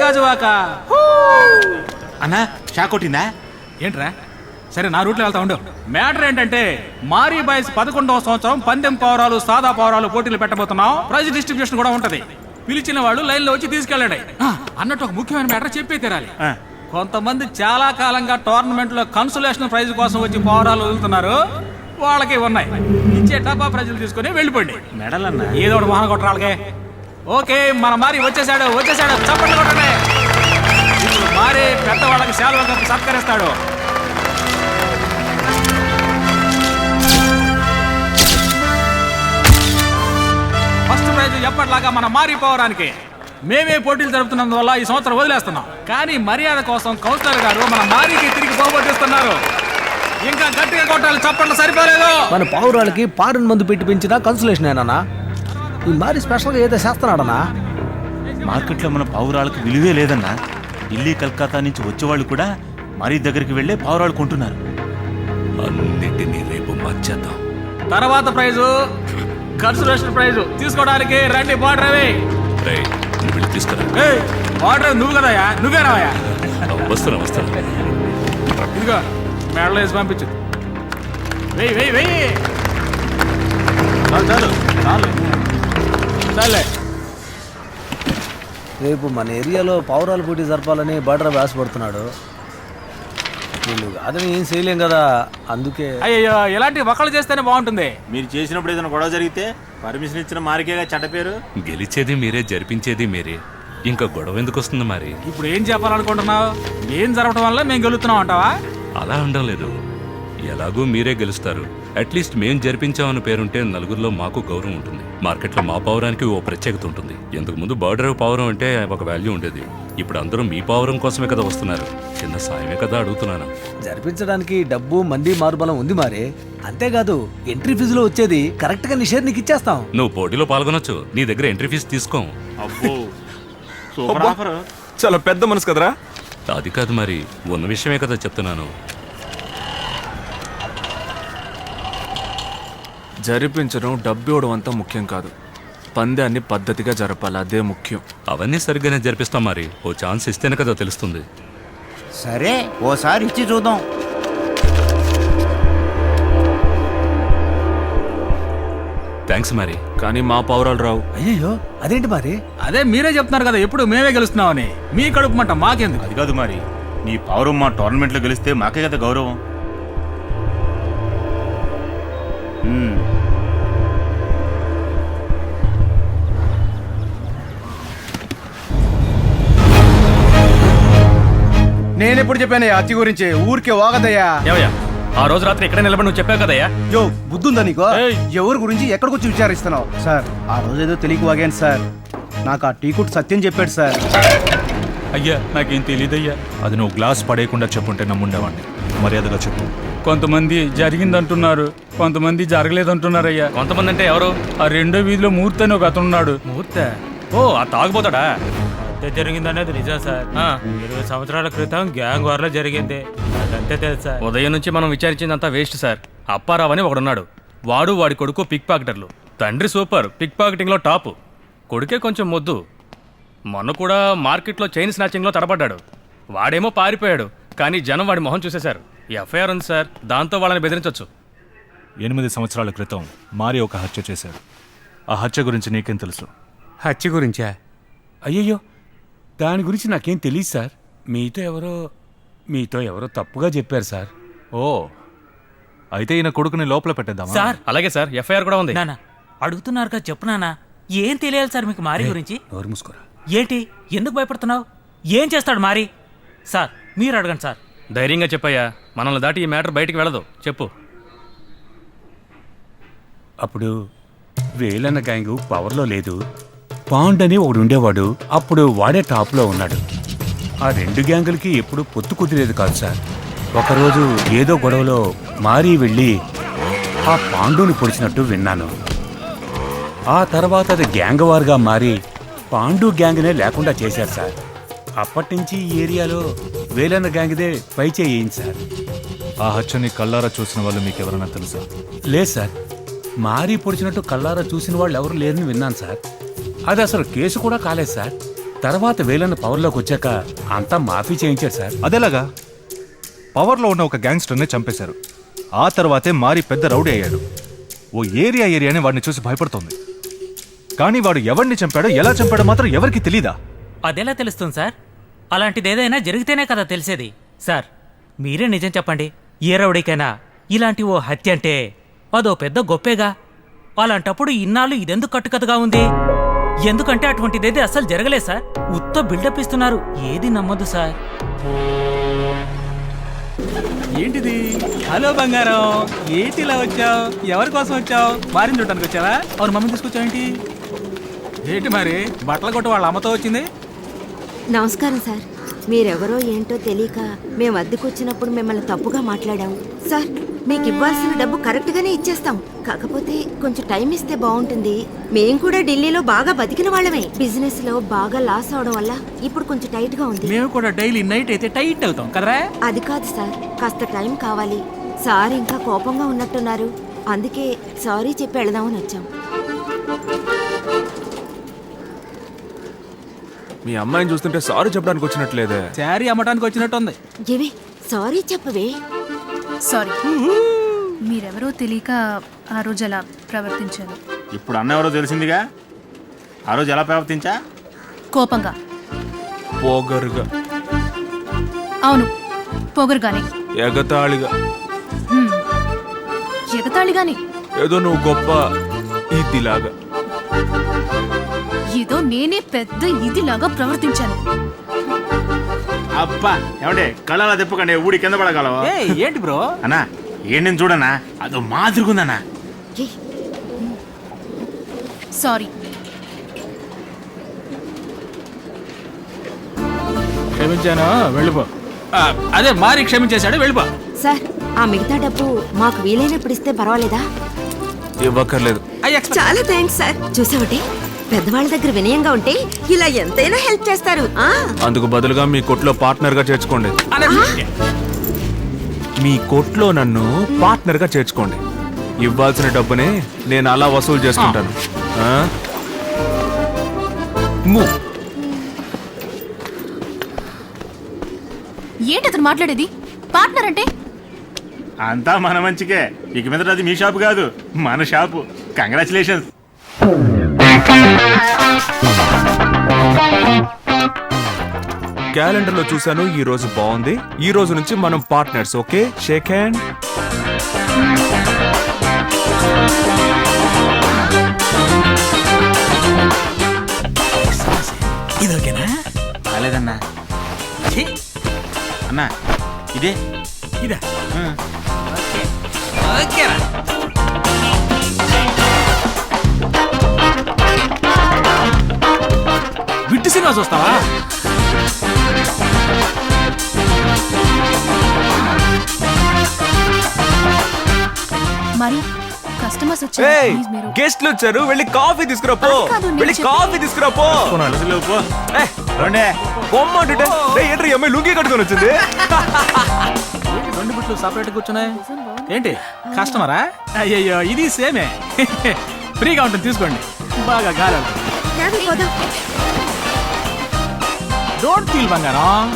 గాజువాక. అన్నా షాక్ కొట్టిందా? ఏంట్రా? సరే నా రూట్లో వెళ్తా ఉండు. మ్యాటర్ ఏంటంటే మారీ బాయ్స్ 11వ సంవత్సరం పందెం పౌరాలు సాదా పౌరాలు పోటీలు పెట్టబోతున్నాం. ప్రైజ్ డిస్ట్రిబ్యూషన్ కూడా ఉంటది. పిలిచిన వాళ్ళు లైన్ లో వచ్చి తీసుకెళ్ళండి అన్నట్టు ఒక ముఖ్యమైన మ్యాటర్ చెప్పే తీరాలి. కొంతమంది చాలా కాలంగా టోర్నమెంట్ లో కన్సులేషన్ ప్రైజ్ కోసం వచ్చి పౌరాలు వదులుతున్నారు. వాళ్ళకి ఉన్నాయి. ఇచ్చే టపా ప్రైజులు తీసుకుని వెళ్ళిపోండి. మెడలన్నా ఏదో ఒకటి వాహన కొట్టాలి వాళ్ళకే. ఓకే, మన మారి వచ్చేసాడు. చప్పట్లు కొట్టండి. ఇప్పుడు మారి పెద్దవాళ్ళకి శాలువా కప్పి సత్కరిస్తాడు. ఫస్ట్ ప్రైజ్ ఎప్పటిలాగా మన మారి పోవడానికి మేమే పోటీలు జరుపుతున్నందువల్ల ఈ సంవత్సరం వదిలేస్తున్నాం. కానీ మర్యాద కోసం కౌన్సిలర్ గారు మన మారికి తిరిగి పోగొట్టిస్తున్నారు. ఇంకా గట్టిగా కొట్టాలి. చప్పట్లు సరిపోలేదు. మన పావురాలకి పారన్ మందు పెట్టి పెంచిన కన్సులేషన్ ఏనా? ఈ మారి స్పెషల్గా ఏదో చేస్తున్నాడనా? మార్కెట్లో మన పావురాలకు విలువే లేదన్నా. ఢిల్లీ కల్కత్తా నుంచి వచ్చేవాళ్ళు కూడా మరీ దగ్గరికి వెళ్ళే పావురాలు కొంటున్నారు. అన్నిటినీ రేపు మర్చేద్దాం. తర్వాత ప్రైజు కన్సులేషన్ ప్రైజు తీసుకోవడానికి రండి. బార్డర్ తీసుకురా. బార్డర్ నువ్వు కదయా, నువ్వే రావయా. వస్తాను. ఇదిగో మేడలో వేసి పంపించు. వెయ్యి చాలే. రేపు మన ఏరియాలో పావురాల పోటీ జరపాలని బార్డర్ ఆశపడుతున్నాడు. వీళ్ళు కాదని ఏం చేయలేం కదా, అందుకే. అయ్యో, ఇలాంటి ఒకళ్ళు చేస్తేనే బాగుంటుంది. మీరు చేసినప్పుడు ఏదైనా గొడవ జరిగితే పర్మిషన్ ఇచ్చిన మారికేగా చెడ్డ పేరు. గెలిచేది మీరే, జరిపించేది మీరే. ఇంకా గొడవ ఎందుకు వస్తుంది మరి? ఇప్పుడు ఏం చెప్పాలనుకుంటున్నావు? ఏం జరగడం వల్ల మేము గెలుస్తున్నాం అంటావా? అలా అనడం లేదు. ఎలాగూ మీరే గెలుస్తారు. అట్లీస్ట్ మేం జరిపించామని పేరుంటే నలుగురిలో మాకు గౌరవం ఉంటుంది. మార్కెట్లో మా పౌరానికి ఓ ప్రత్యేకత ఉంటుంది. ఇంతకు ముందు బార్డర్ పౌరం అంటే ఒక వాల్యూ ఉండేది. ఇప్పుడు అందరూ మీ పౌరం కోసమే కదా వస్తున్నారు. చిన్న సాయమే కదా అడుగుతున్నాను. జరిపించడానికి డబ్బు మంది మారుబలం ఉంది మరి. అంతేకాదు ఎంట్రీ ఫీజులో వచ్చేది కరెక్ట్ గా నీ షేర్ నీకు ఇచ్చేస్తాం. నువ్వు పోటీలో పాల్గొనొచ్చు. నీ దగ్గర ఎంట్రీ ఫీజు తీసుకో. అబ్బో, సూపర్ ఆఫర్. చాలా పెద్ద మనసు కదరా. అది కాదు మరి, ఉన్న విషయమే కదా చెప్తున్నాను. జరిపించడం డబ్బు ఇవ్వడం అంతా ముఖ్యం కాదు. పందాన్ని పద్ధతిగా జరపాలి, అదే ముఖ్యం. అవన్నీ సరిగ్గానే జరిపిస్తాం మరి. ఓ ఛాన్స్ ఇస్తేనే కదా తెలుస్తుంది. సరే, ఓసారి ఇచ్చి చూద్దాం. థ్యాంక్స్ మరి. కానీ మా పౌరాలు రావు. అయ్యో, అదేంటి మరి? అదే మీరే చెప్తున్నారు కదా ఎప్పుడు మేమే గెలుస్తున్నామని. మీ కడుపు మంట మాకెందుకు? అది కాదు మరి, నీ పౌరం మా టోర్నమెంట్ లో గెలిస్తే మాకే కదా గౌరవం. నేనెప్పుడు చెప్పానయ్యా అతి గురించి? ఊరికే వాగదయ్యా. ఆ రోజు రాత్రి ఇక్కడ నిలబడి నువ్వు చెప్పావు కదయ్యా. యో, బుద్ధుందా నీకు? ఎవరి గురించి ఎక్కడికొచ్చి విచారిస్తున్నావు? సార్, ఆ రోజు ఏదో తెలియక వాగాను సార్. నాకు ఆ టీ కొట్టు సత్యం చెప్పాడు సార్. అయ్యా, నాకేం తెలియదయ్యా. అది నువ్వు గ్లాస్ పడేయకుండా చెప్పుంటే నమ్ముండేవాడిని. మర్యాదగా చెప్పు. కొంతమంది జరిగిందంటున్నారు, కొంతమంది జరగలేదంటున్నారయ్యా. కొంతమంది అంటే ఎవరు? ఆ రెండో వీధిలో మూర్తి అని ఒక అతను ఉన్నాడు. మూర్త? ఓ, ఆ తాగుపోతాడా? జరిగిందనేది నిజం సార్. 20 సంవత్సరాల క్రితం గ్యాంగ్ వార్ లో జరిగింది. అదంతే తెలుసు సార్. ఉదయం నుంచి మనం విచారించిందంతా వేస్ట్ సార్. అప్పారావు అని ఒకడున్నాడు. వాడి కొడుకు పిక్ పాకెటర్లు. తండ్రి సూపర్, పిక్ పాకెటింగ్ లో టాప్. కొడుకే కొంచెం మొద్దు. మొన్న కూడా మార్కెట్లో చైన్ స్నాచింగ్ లో తడబడ్డాడు. వాడేమో పారిపోయాడు, కానీ జనం వాడి మొహం చూసేశారు. ఎఫ్ఐఆర్ ఉంది సార్, దాంతో వాళ్ళని బెదిరించవచ్చు. 8 సంవత్సరాల క్రితం మారి ఒక హత్య చేశాడు. ఆ హత్య గురించి నీకేం తెలుసు? హత్య గురించా? అయ్యయ్యో, దాని గురించి నాకేం తెలియదు సార్. మీతో ఎవరో తప్పుగా చెప్పారు సార్. ఓ, అయితే ఈయన కొడుకుని లోపల పెట్టేద్దామా? సార్ అలాగే సార్, ఎఫ్ఐఆర్ కూడా ఉంది. నానా అడుగుతున్నారు కదా, చెప్పు నానా. ఏం తెలియాలి సార్ మీకు మారి గురించి? నోరు మూసుకోరా. ఏంటి, ఎందుకు భయపడుతున్నావు? ఏం చేస్తాడు మారి? సార్ మీరు అడగండి సార్. ధైర్యంగా చెప్పయ్యా, మనల్ని దాటి ఈ మ్యాటర్ బయటికి వెళ్ళదు. చెప్పు. అప్పుడు వేలన్న గ్యాంగ్ పవర్లో లేదు. పాండ్ అని ఒకడు ఉండేవాడు. అప్పుడు వాడే టాప్లో ఉన్నాడు. ఆ రెండు గ్యాంగులకి ఎప్పుడు పొత్తు కుదిరేది కాదు సార్. ఒకరోజు ఏదో గొడవలో మారి వెళ్ళి ఆ పాండుని పొడిచినట్టు విన్నాను. ఆ తర్వాత అది గ్యాంగ్ వార్గా మారి పాండు గ్యాంగ్నే లేకుండా చేశారు సార్. అప్పటినుంచి ఈ ఏరియాలో వేలన్న గ్యాంగ్దే పైచేయింది సార్. ఆ హత్యని కళ్ళారా చూసిన వాళ్ళు మీకెవరన్నా తెలుసా? లేదు సార్, మారి పొడిచినట్టు కళ్ళారా చూసిన వాళ్ళు ఎవరు లేరని విన్నాను సార్. అది అసలు కేసు కూడా కాలేదు సార్. తర్వాత వేలన్న పవర్లోకి వచ్చాక అంతా మాఫీ చేయించారు సార్. అదేలాగా పవర్లో ఉన్న ఒక గ్యాంగ్స్టర్ని చంపేశారు. ఆ తర్వాతే మారి పెద్ద రౌడీ అయ్యాడు. ఓ ఏరియాని వాడిని చూసి భయపడుతోంది. కానీ వాడు ఎవరిని చంపాడో ఎలా చంపాడో మాత్రం ఎవరికి తెలీదా? అదెలా తెలుస్తుంది సార్? అలాంటిది ఏదైనా జరిగితేనే కదా తెలిసేది. సార్ మీరే నిజం చెప్పండి, ఏ రౌడీకైనా ఇలాంటి ఓ హత్య అంటే అదో పెద్ద గొప్పేగా. అలాంటప్పుడు ఇన్నాళ్ళు ఇదెందుకు కట్టుకథగా ఉంది? ఎందుకంటే అటువంటిదేది అసలు జరగలేదు సార్. ఉత్త బిల్డప్ ఇస్తున్నారు, ఏది నమ్మదు సార్. ఏంటిది? హలో బంగారం, ఏంటి ఇలా వచ్చావు? ఎవరి కోసం వచ్చావు? మారిని చూడటానికి వచ్చావా? అవును, మమ్మల్ని తీసుకొచ్చావు ఏంటి? ఏంటి మరి బట్టల కొట్టు వాళ్ళ అమ్మతో వచ్చింది? నమస్కారం సార్. మీరెవరో ఏంటో తెలియక మేము అద్దెకొచ్చినప్పుడు మిమ్మల్ని తప్పుగా మాట్లాడాము సార్. మీకు ఇవ్వాల్సిన డబ్బు కరెక్ట్ గానే ఇచ్చేస్తాం. కాకపోతే కొంచెం టైం ఇస్తే బాగుంటుంది. మేం కూడా ఢిల్లీలో బాగా బతికిన వాళ్ళమే. బిజినెస్ లో బాగా లాస్ అవడం వల్ల ఇప్పుడు కొంచెం టైట్ గా ఉంది. మేము కూడా డైలీ నైట్ అయితే టైట్ అవుతాం కదరా? అది కాదు సార్, కాస్త టైం కావాలి. సార్ ఇంకా కోపంగా ఉన్నట్టున్నారు, అందుకే సారీ చెప్పి వెళదామని వచ్చాం. మీ అమ్మాయిని చూస్తుంటే సారీ చెప్పడానికి వచ్చినట్లేదే. శారీ అమ్మటానికి వచ్చినట్టుంది. ఏవి సారీ చెప్పవే. సారీ, మీరెవరో తెలియక ఆ రోజు అలా ప్రవర్తించాను. ఇప్పుడు అన్న ఎవరో తెలిసిందిగా. ఆ రోజు ఎలా ప్రవర్తించా? కోపంగా. పొగరుగా. అవును, పొగరుగానే. ఎగతాళిగా. ఎగతాళిగానే. ఏదో నువ్వు గొప్ప ఇదిలాగా. ఏదో నేనే పెద్ద ఇదిలాగా ప్రవర్తించాను. అబ్బా ఏమంటే కళ్ళలా తిప్పకండి, ఊడి కింద పడగలవా? ఏంటి బ్రో? అన్నా ఏంటి చూడన్నా, అదో మాదిరిగుందన్నా. సారీ. క్షమించాను, వెళ్ళిపో. అదే మారి క్షమించేశాడు, వెళ్ళిపో. సార్ ఆ మిగతా డబ్బు మాకు వీలైనప్పుడు ఇస్తే పర్వాలేదా? ఇవ్వక్కర్లేదు. చాలా థ్యాంక్స్ సార్. చూసావటి, పెద్దవాళ్ళ దగ్గర వినయంగా ఉంటే ఇలా ఎంతైనా హెల్ప్ చేస్తారు. అందుకు బదులుగా మీ కొట్లో పార్ట్నర్ గా చేర్చుకోండి. మీ కొట్లో నన్ను పార్ట్నర్ గా చేర్చుకోండి. ఇవ్వాల్సిన డబ్బునే నేను అలా వసూలు చేసుకుంటాను. ఏంటి అతను మాట్లాడేది? పార్ట్నర్ అంటే అంతా మన మంచికే. ఇక మీద అది మీ షాపు కాదు, మన షాపు. కంగ్రాచులేషన్స్. క్యాలెండర్ లో చూసాను, ఈ రోజు బాగుంది. ఈ రోజు నుంచి మనం పార్ట్నర్స్. Okay, shake hand. ఇది ఓకేనా? కాలేదన్నా. అన్నా ఇదే ఇదా? ఓకేరా. విట్టు సినిమా చూస్తావా? మరి కస్టమర్స్ వచ్చారు. గెస్ట్లు వచ్చారు, వెళ్ళి కాఫీ తీసుకురాపో. వెళ్ళి కాఫీ తీసుకురాపో. ఏంటి అమ్మాయి లుంగి కట్టుకొని వచ్చింది? రెండు బిట్లు సపరేట్ కూర్చున్నాయి ఏంటి? కస్టమరా? అయ్యయ్యో, ఇది సేమే. ఫ్రీగా ఉంటుంది, తీసుకోండి. బాగా గాలి. డోంట్ ఫీల్ బంగారం.